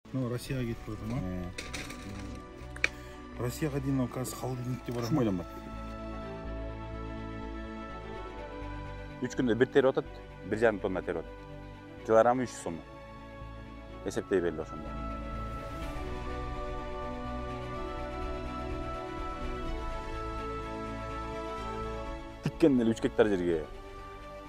Ну, Россияға кетіп отыр ма? Россияға дейін қазір холодильникте бар. Шум ойланбайды. 3 күнде бір теріп отады, 1,5 тонна теріп отады. Килограммы 300 сом. Есептей берді ошонда. Тиккен эле 3 гектар жерге.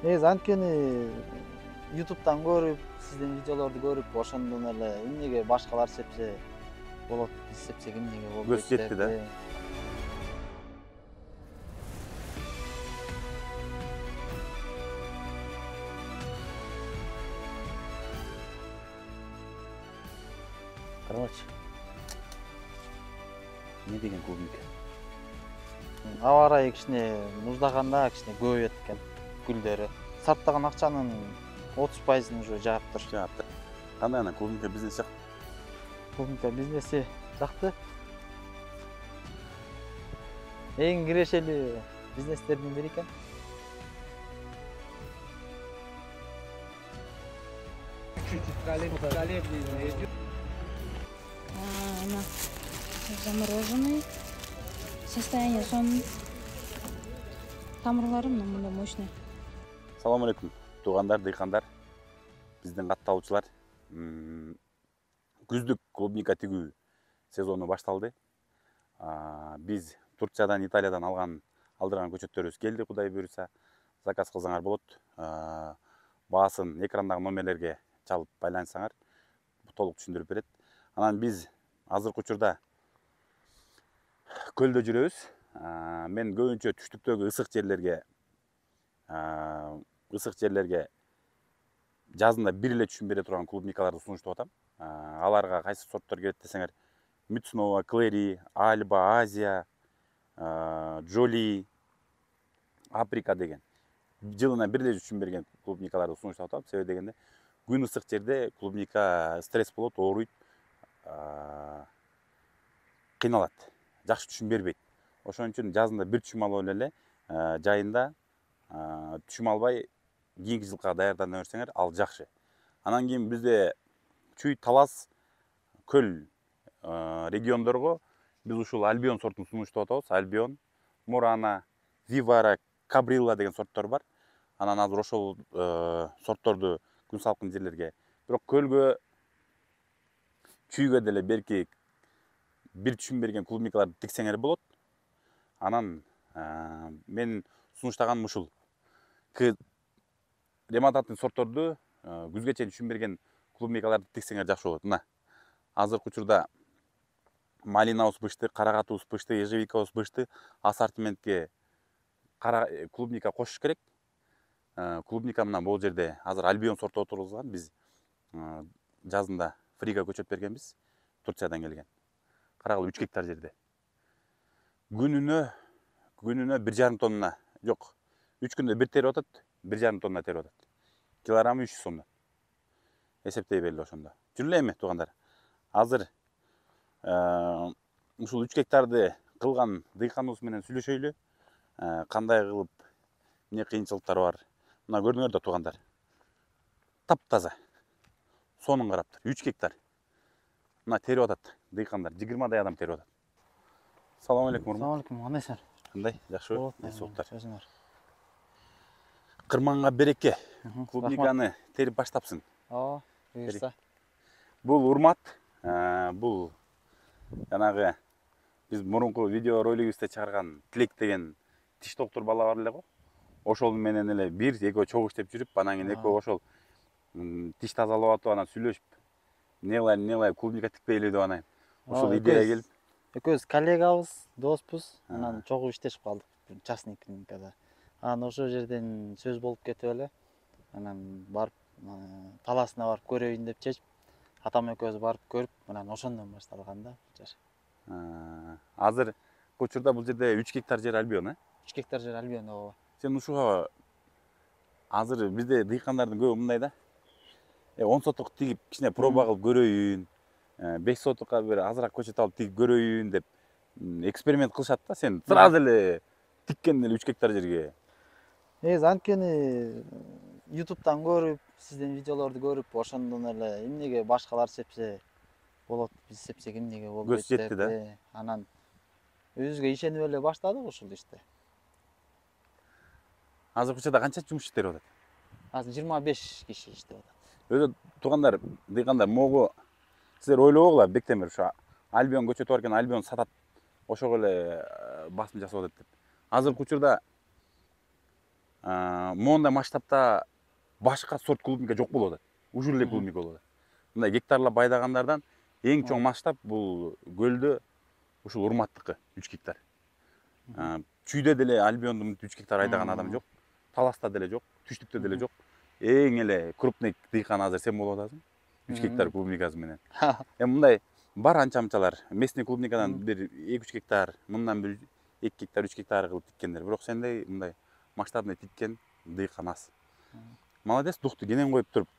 Анткени YouTube'дан көрүп, сиздин видеолорду көрүп, ошондон эле эмнеге башкалар сепсе болот, биз сепсек эмнеге болот. Көз жетти да. Карабачы. Не деген клубника? Аба ырайы кичине муздаганда кичине көбөйөт экен гүлдөрү. Саттаган акчанын 30%-ын уже жаап тур. Кандай ана клубника бизнес жак? Клубника бизнеси жакты. Эң кирешелүү бизнестердин бири экен. Замороженный. Состояние сон. Тамырларым мындай мощный. Салам алейкум, туугандар, дыйкандар, биздин катталуучулар. Күздүк клубника тигүү сезону башталды. Биз Турциядан, Италиядан алдырган көчөттөрүбүз келди, Кудай буйруса. Заказ кылсаңар болот. Баасын экрандагы номерлерге чалып байланышсаңар, толук түшүндүрүп берет. Анан биз азыркы учурда көлдө жүрөбүз. Мен көбүнчө түштүктөгү ысык жерлерге жазында бир эле түшүм бере турган клубникаларды сунуштап атам. Аларга кайсы сорттор келет десеңер, Мицнова, Клери, Альба, Азия, Джоли, Африка деген жылына бир эле түшүм берген клубникаларды сунуштап атам. Себеби дегенде күн ысык жерде клубника стресс болот, ооруйт, кыйналат, жакшы түшүм бербейт. Ошон үчүн жазында бир түшүм алып эле, жайында түшүм албай кийинки жылга даярдана берсеңер, ал жакшы. Анан кийин бизде Чүй, Талас, Көл региондорго биз ушул Альбион сортун сунуштап атабыз. Альбион, Мурана, Вивара, Кабрилла деген сорттор бар. Анан азыр ошол сортторду күн салкын жерлерге, бирок көлгө, чүйгө деле берки бир түшүм берген клубникаларды тиксеңер болот. Анан мен сунуштаганым ушул. Ремонтантный сортторду күзгө чейин түшүм берген клубникаларды тиксеңер жакшы болот. Мына азыркы учурда малинабыз бышты, карагатыбыз бышты, ежевикабыз бышты. Ассортиментке клубника кошуш керек. Клубника мына бул жерде азыр Альбион сорту отургузган. Биз жазында Фрига көчөт бергенбиз, Турциядан келген. Карагыла 3 гектар жерде. Күнүнө 1,5 тонна, жок, 3 күндө бир теріп атат, 1,5 тонна теріп атат. Килограммы 300 сом. Есептей берди ошондо. Жүрүлө эми туугандар. Азыр ушул 3 гектарды кылган дыйканыбыз менен сүйлөшөйлү. Кандай кылып, эмне кыйынчылыктар бар. Мына көрдүңөр да туугандар. Таптаза. Сонун караптыр. 3 гектар. Мына теріп атат дыйкандар. 20дай адам теріп атат. Салам алейкум. Салам алейкум, кандайсыңар? Кандай? Жакшыбы? Болот, өзүңөр. Кырманга береке. Клубниканы терип баштапсың. Буюрса. Бул урмат. Бул жанагы биз мурунку видео ролигибизде чыгарган Тилек деген тиш доктор бала бар эле го. Ошол менен эле бир экөө чогуу иштеп жүрүп, анан кийин экөө ошол тиш тазалап атып, анан сүйлөшүп, эмне клубника тикпейли деп анан ушул идея келип. Экөөбүз коллегабыз, доспуз, анан чогуу иштешип калдык частный клиникада. Анан ошол жерден сөз болуп кетип эле, анан барып таласына барып көрөйүн деп чечип, атам экөөбүз барып көрүп, анан ошондон башталган да жаш. Азыр учурда бул жерде 3 гектар жер Альбион, 3 гектар жер Альбион ооба. Сен ушуга азыр бизде дыйкандардын көбү мындай да. 10 сотук тигип, кичине проба кылып көрөйүн, 5 сотукка бир азыраак көчөт алып тигип көрөйүн деп эксперимент кылышат да. Сен сразу эле тиккен эле 3 гектар жерге. Анткени YouTube'дан көрүп, сиздин видеолорду көрүп, ошондон эле эмнеге башкалар сепсе болот биз эсептесек эмнеге Көз болбойт жетти да? Анан өзүбүзгө ишенип эле баштадык ушул ишти. Азыр учурда канча жумуш иштери атат? Азыр 25 киши иштеп атат. Өзү туугандар, дыйкандар могу силер ойлобогула бектен бери ушу Альбион көчөтү бар экен, Альбион сатат. Ошого эле басым жасап атат деп. Азыркы учурда моундай масштабта башка сорт клубника жок болуп атат. Ушул эле клубника болуп атат. Мындай гектарлап байдагандардан эң чоң масштаб бул көлдө ушул Урматтыкы 3 гектар. Чүйдө деле Альбионду 3 гектар айдаган адам жок. Таласта деле жок, Түштүктө деле жок. Эң эле крупный дыйкан азыр сен болуп атасың. 3 гектар клубникасы менен. Мындай бар анча-мынчалар. Местный клубникадан бир 2-3 гектар, мындан бир 2 гектар, 3 гектар кылып тиккендер. Бирок сендей мындай масштабный тиккен дыйкан аз. Молодец, дукту кенен коюп туруп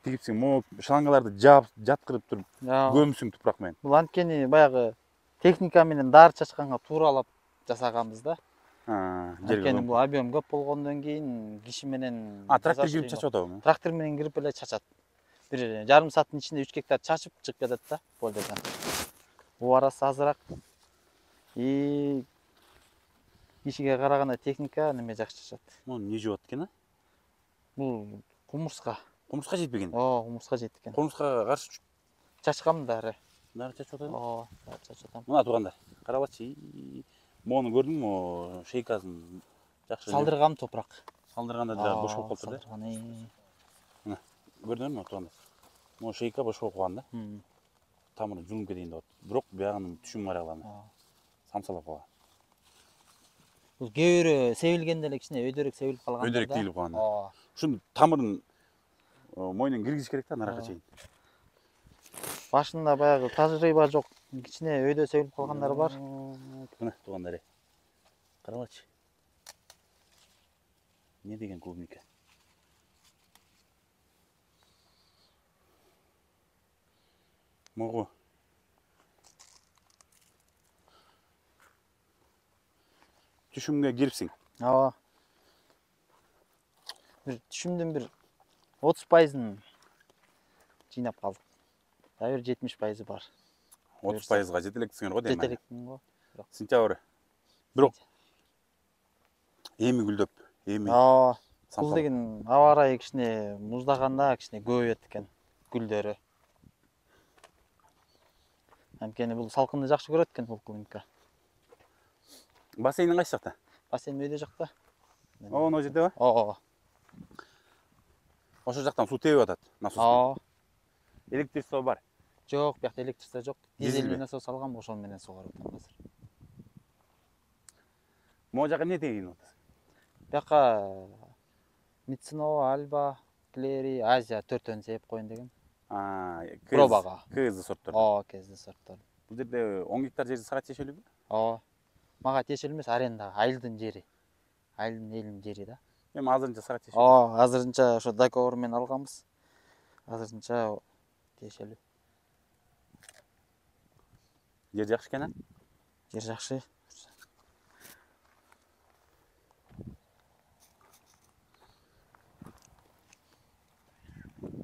тигипсиң, могу шлангаларды жаап, жаткырып туруп, көмүсүң тупурак менен. Бул анткени баягы техника менен дары чачканга тууралап жасаганбыз да. Анткени бул объем көп болгондон кийин киши менен трактор кирип чачып атабы? Трактор менен кирип эле чачат. Бир жарым сааттын ичинде 3 гектар чачып чыгып кетет да полдодон. Убарасы азыраак. Кишиге караганда техника неме жакшы чачат. Муну не жеп атат экен, Бул кумурска. Кумурска жетпеген. Кумурска жеткен. Кумурскага каршы Чачкам дары. Дары чачып атат. Дары чачып атам. Мына туугандар, карабачы. Мону көрдүңбү? Могу шейкасын жакшы Салдыргам топурак. Салдырганда да бош болуп калыптыр да. Мына Көрдүңөрбү туугандар? Могу шейка бош болуп калган да. Тамыры жулуп кетейин деп атат. Бирок биягынын түшүм карагалана. Самсалап калган. Бул кээ бирөө себилгенде эле кичине өйдөрөк себилип калган. Өйдөрөк тийилип калган. Ушунун тамырын мойнун киргизиш керек да наракка чейин. Башында баягы тажрыйба жок, кичине өйдө себилип калгандар бар. Мына туугандар, карабачы. Не деген клубника? Могу түшүмгө кирипсиң. Бир түшүмдүн бир 30%ын жыйнап калдык. Дагы бир 70% бар. 30%га жете элексиңер го дейм. Жете элекмин го. Сентябрь. Бирок эми гүлдөп, эми. Бул деген аба ырайы кичине муздаганда кичине көбөйөт экен гүлдөрү. Анткени бул салкынды жакшы көрөт экен бул клубника. Бассейниң кайсы жакта? Бассейн өйдө жакта. О жерде ба? Ошол жактан суу тебип атат, насос. Электричество бар. Жок, биякта электричество жок. Дизельный Дизель насос алгам, ошол менен сугарып атам азыр. Могу жака эмне тегин атасың? Бияка Mitsunovo, Alba, Clery, Азия 4-төн себеп коюн деген. Пробага. КЗ сорттор. КЗ сорттор. Бул жерде 10 гектар жерди сага тиешелүүбү? Мага тиешелүү эмес, аренда, айылдын жери. Айылдын элинин жери да. Эми азырынча сага тиешелүү. Азырынча ошо договор менен алганбыз. Азырынча тиешелүү. Жер жакшы экен, Жер жакшы.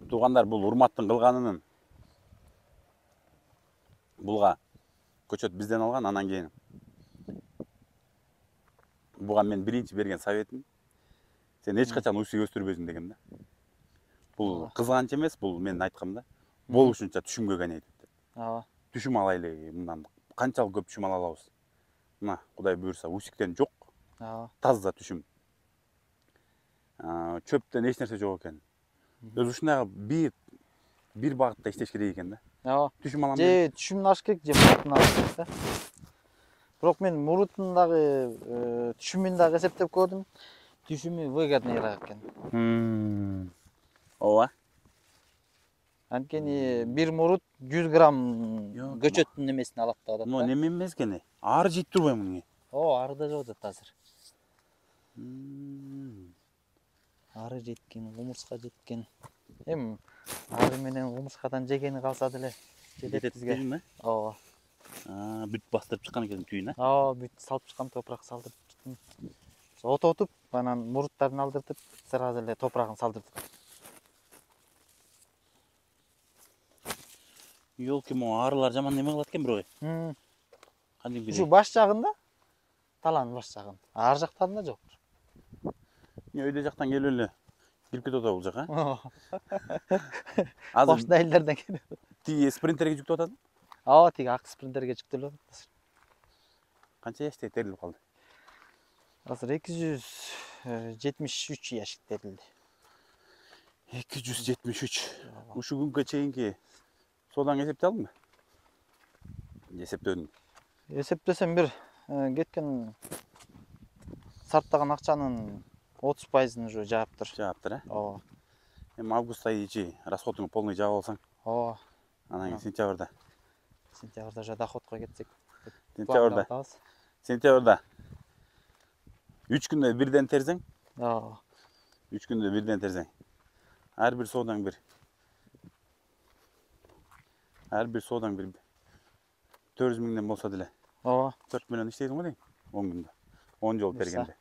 Туугандар, бул Урматтын кылганынын булга көчөт бизден алган, анан кийин буга мен биринчи берген советим сен эч качан усуй өстүрбөйсүң дегем да. Бул кызганч эмес, бул мен айткам да. Болушунча түшүмгө кайнайт деп. Түшүм алайлы, мындан канчалык көп түшүм ала алабыз. Мына, Кудай буйрса, усиктен жок. Таза түшүм. Чөптөн эч нерсе жок экен. Өзү ушундай бир багытта иштеш керек экен да. Түшүм алам. Же түшүмдүн аш керек, же мурутун аш керек да. Бирок мен мурутун дагы түшүмүн дагы эсептеп көрдүм. Түшүмү выгодныйраак экен. Ооба. Анткени бир мурут 100 грамм көчөттүн немесин алат да. Но неме эмес экен. Ары жейт турбайбы муну? Ары да жеп атат азыр. Ары жеткен, кумурска жеткен. Эми ары менен кумурскадан жегени калса деле жетет бизге. Бүт бастырып чыккан экен түйүн, бүт салып чыккан, топурак салдырып чыктым. Ототуп, анан муруттарын алдыртып, сразу эле топурагын салдырдык. Ёлки, могу арылар жаман неме кылат экен бирок. Ушу Кадимкидей. баш жагында, талаанын баш жагында. Ар жактарында жок. Өйдө жактан келип эле кирип кетип атат бул жака. Башында Азыр элдерден келип. тиги спринтерге жүктөп атат. Ооба, тиги ак спринтерге жүктөлүп атат. Канча жашта терилип калды? Азыр 273 яшик терилди. 273. Ушу күнгө чейинки содан эсептей алдыңбы? Эсептөдүм. Эсептесем бир кеткен сарптаган акчанын 30%-ын уже жааптыр. Жааптыр, э? Ооба. Эми август айы ичи расходуңду полный жаап алсаң, Ооба. анан кийин сентябрда. Сентябрда уже доходко кетсек. Сентябрда. Сентябрда 3 күндө бирден терсең, Ооба. 3 күндө бирден терсең. Ар бир соодаң бир 400 миңден болсо деле. Ооба. 4 миллион иштейсиң го дейм. 10 күндө. 10 жолу тергенде.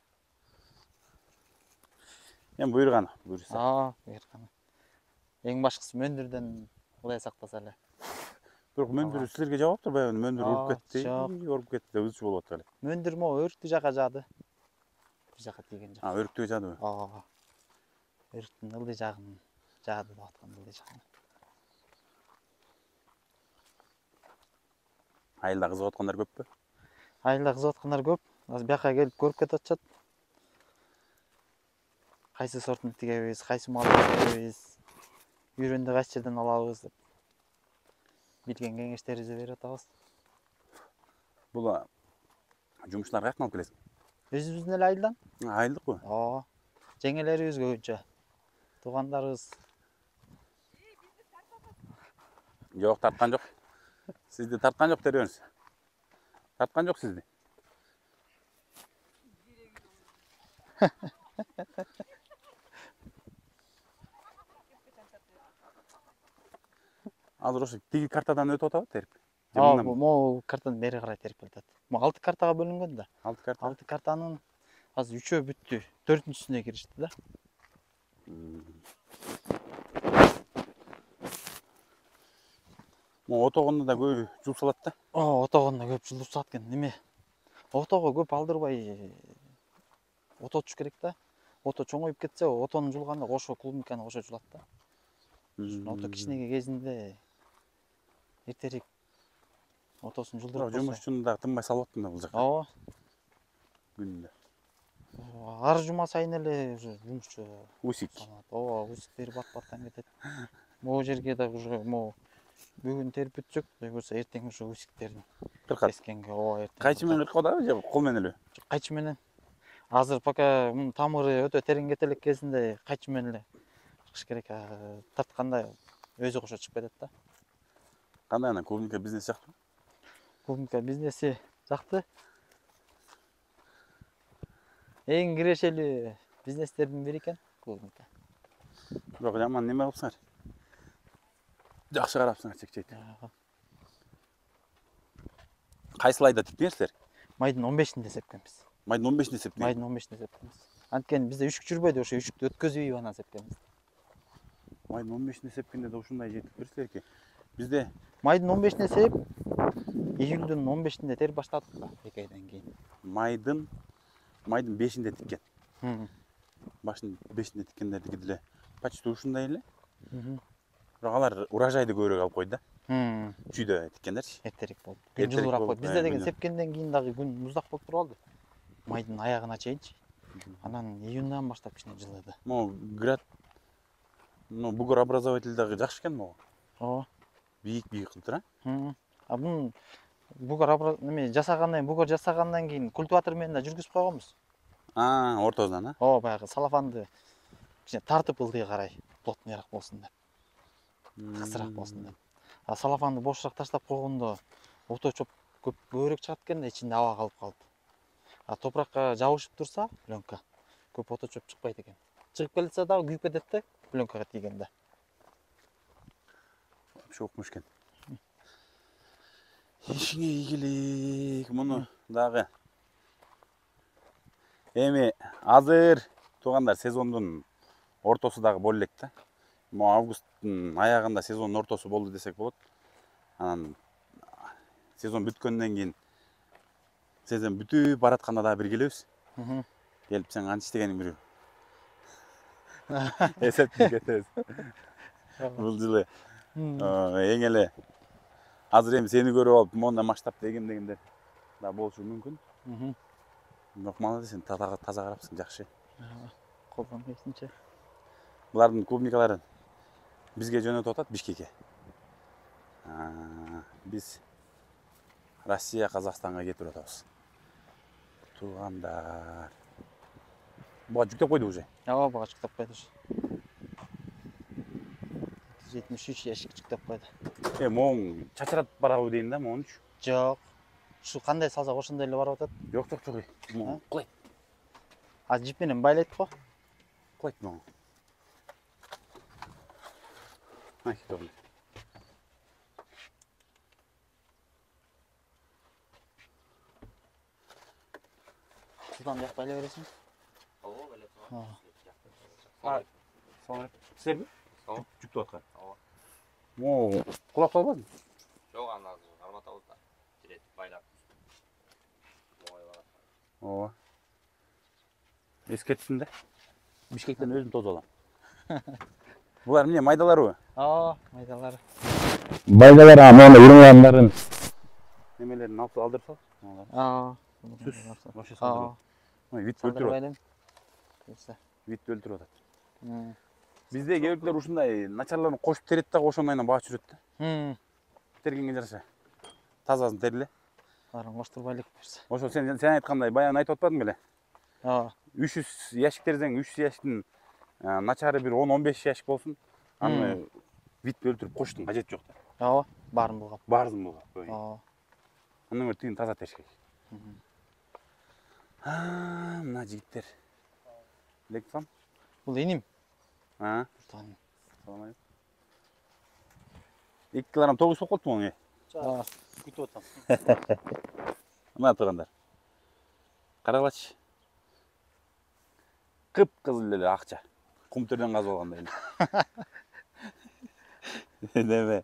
Эми буйрган, буйрса. Буйрган. Эң башкысы мөндүрдөн кудай сактаса эле. Бирок мөндүр силерге жабаптыр, баягы мөндүр уруп кетти, жок. уруп кетти деп үзчү болуп атат эле. Мөндүр могу өрүктүү жака жаады. Бир жака тийген жок. Өрүктүгө жаадыбы? Ооба. Өрүктүн ылдый жагын жаады деп аткан ылдый жагын. Айылда кызыгып аткандар көппү? Айылда кызыгып аткандар көп. Азыр бияка келип көрүп кетип атышат. Кайсы сортун тигебиз, кайсы малды тигебиз, үйрөндү кайсы жерден алабыз деп билген кеңештерибизди берип атабыз. Бул жумушчулар каяктан алып келесиң? Өзүбүздүн эле айылдан. Айылдыкпы? Ооба. Жеңелерибиз көбүнчө. Туугандарыбыз. Жок, тарткан жок. Сизди тарткан жок дей бериңиз. Тарткан жок сизди. Азыр ошо тиги картадан өтүп атабы терип? Могу картанын бери карай терип атат. Могу 6 картага бөлүнгөн да. 6 карта. 6 картанын азыр 3-өө бүттү. 4-үнчүсүнө киришти да. Могу отогондо да көп жул салат да. Отогондо көп жул салат экен. Неме? Отого көп алдырбай ототуш керек да. Ото чоңоюп кетсе, отонун жулганда кошо клубниканы кошо жулат да. Ото кичинеге кезинде эртерээк отосун жулдуруп койсо. Жумушчуну да тынбай салып аттым да бул жака. Ооба. Күнүндө. Ар жума сайын эле уже жумушчу Усик. Ооба, усиктери бат-баттан кетет. Могу жерге да уже могу бүгүн терип бүтсөк, Кудай буйрса эртең уже усиктерин Кыркат. кескенге, ооба, эртең. Кайчы менен кыркып атабы же кол менен эле? Кайчы менен. Азыр пока мунун тамыры өтө терең кете элек кезинде кайчы менен эле кыркыш керек. Тартканда өзү кошо чыгып кетет да. Кандай анан клубника бизнес жактыбы? Клубника бизнеси жакты. Эң кирешелүү бизнестердин бири экен клубника. Бирок жаман неме кылыпсыңар? Жакшы карапсыңар чек-чекти. Кайсыл айда тиктиңерсиздер? Майдын 15-inde сепкенбиз. Майдын 15-inde септиңер? Майдын 15-inde сепкенбиз. Анткени бизде үшүк жүрбөйдү, ошо үшүктү өткөзбөй анан сепкенбиз. Майдын 15-inde сепкенде да ушундай жетип берсилер эки. Бизде Майдын 15-inde сеп, июлдун 15-inde тер баштадык да, 2 айдан кийин. майдын 5-inde тиккен. Башын 5-inde тиккендердики деле почти ушундай эле. Бирок алар урожайды көбүрөөк алып койду да. Чүйдө тиккендерчи. Эртерээк болду. Күн жылуураак болду. Бизде деген сепкенден кийин дагы күн муздак болуп туруп алды. Майдын аягына чейинчи. Анан июндан баштап кичине жылыды. Могу град бугорообразователь дагы жакшы экен могу. Ооба. Бийик кылыптыр, Бунун бугор неме жасагандан, бугор жасагандан кийин культиватор менен да жүргүзүп койгонбуз. Ортосунан, Ооба, баягы салафанды кичине тартып ылдый карай, плотныйраак болсун деп. Кысыраак болсун деп. Салафанды бошураак таштап койгондо ото чоп көбүрөөк чыгат экен да, ичинде аба калып калып. Топуракка жабышып турса, пленка көп ото чоп чыкпайт экен. Чыгып келсе дагы күйүп кетет да, пленкага тийгенде. Вообще окмуш экен. Ишиңе ийгилик, муну дагы. Эми азыр туугандар сезондун ортосу дагы боло элек да. Августтун аягында сезондун ортосу болду десек болот. Анан сезон бүткөндөн кийин сезон бүтүп баратканда дагы бир келебиз. Келип сен канча иштегениң билүү. Эсептеп кетебиз. Бул жылы эң эле азыр эми сени көрүп алып мондай масштабта эгем дегендер да болушу мүмкүн. Бирок молодец, сен таза карапсың, жакшы. Колдон келишинче. Булардын клубникаларын бизге жөнөтүп атат, Бишкекке. Биз Россия, Казакстанга кетип атабыз. Туугандар. Буга жүктөп койду уже. Ооба, буга жүктөп койду. 73 ящик жүктөп койду. Моң чачырап барабы дейин да, моңчу. Жок. Ушу кандай салсак ошондой эле барып атат. Жок. Кылайт. Жип менен байлайт го. Кылайт моң. Ай, добре. Султан жак байлай бересиң? Сен жүктөп аткан. Мо, кулап калбадың? Жок, аны азыр карматабыз да. Жирет байлап. Ооба. Эскерттим да. Бишкектен өзүм тосуп алам. Булар эмне, майдаларбы? Ооба, майдалары. Майдалар мону урмандарын немелерин алып алдырып сал. Ооба. Сүз, вообще салдырып. Ой, вит өлтүрүп атат. Вит өлтүрүп атат. Бизде кээ ушундай начарларын кошуп терет да, ошондойнан баат жүрөт да. Тергенге жараша. Тазасын терле. Баарын коштурбай элек берсе. Ошо сен айткандай баягы айтып атпадың беле? Ооба. 300 ящик терсең, 300 ящиктин начары бир 10-15 ящик болсун. Аны витти өлтүрүп коштун, кажети жок да. Ооба, баарын булгап. Баарызын булгап. Ооба. Андан тигин таза териш керек. Мына жигиттер. Лексан? Бул иним. Салам Салам. 2 килограмм 9 болуп калыптыр моң. Ооба. Күтүп атам. Мына тургандар. Карагылачы. Кып-кызыл эле акча. Кум төрдөн казып алгандай эле. Неме?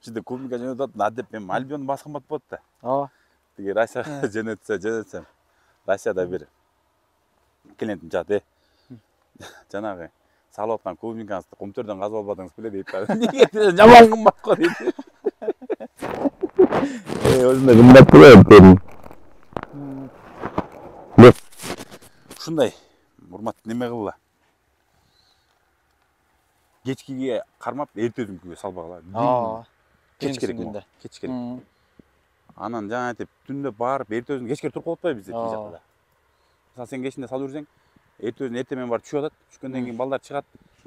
Ушинде клубника жөнөтүп атат, адеп мен Альбион баскымат болот да. Ооба. Тиги Россияга жөнөтсөм. Россияда бир клиентим чыгат, жанагы салып аткан клубникаңызды кум төрдөн казып албадыңыз беле дейт. Неге жаман кымбат го дейт. Өзүнө кымбат болот. Ушундай урматтуу неме кылгыла. Кечкиге кармап, эртөзүнкүгө салбагыла. Ооба. Кеч керек күндө. mo. Кеч керек. Анан жана айтып, түндө барып, эртөзүн кечке туруп калып атпайбы бизде тиги жакта. Мисалы сен кечинде салып жүрсең, эртөзүн эртең менен барып түшүп атат. Түшкөндөн кийин балдар чыгат.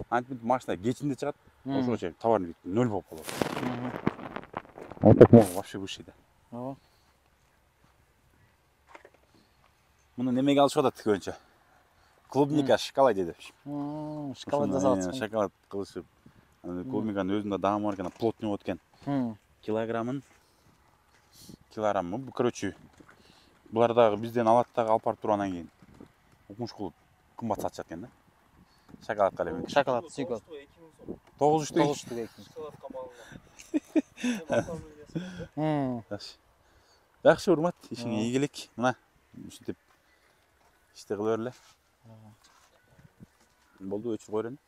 Антип машина кечинде чыгат. Ошого чейин товарный вид 0 болуп калат. Вот так вообще высший да. Ооба. Муну немеге алышып атат көбүнчө. Клубника шоколад деп. Шоколад жасап атсың. Шоколад кылышып. Клубниканын өзүндө дагы бар экен, плотный болот экен. Килограммын короче, булар дагы бизден алат дагы алып барып тургандан кийин укмуш кылып кымбат сатышат экен да. Шоколадка эле. Шоколад сүйгөт. 9 Жакшы урмат, ишиңе ийгилик. Мына ушинтип ишти кыла берле. Болду, өчүрүп койройн.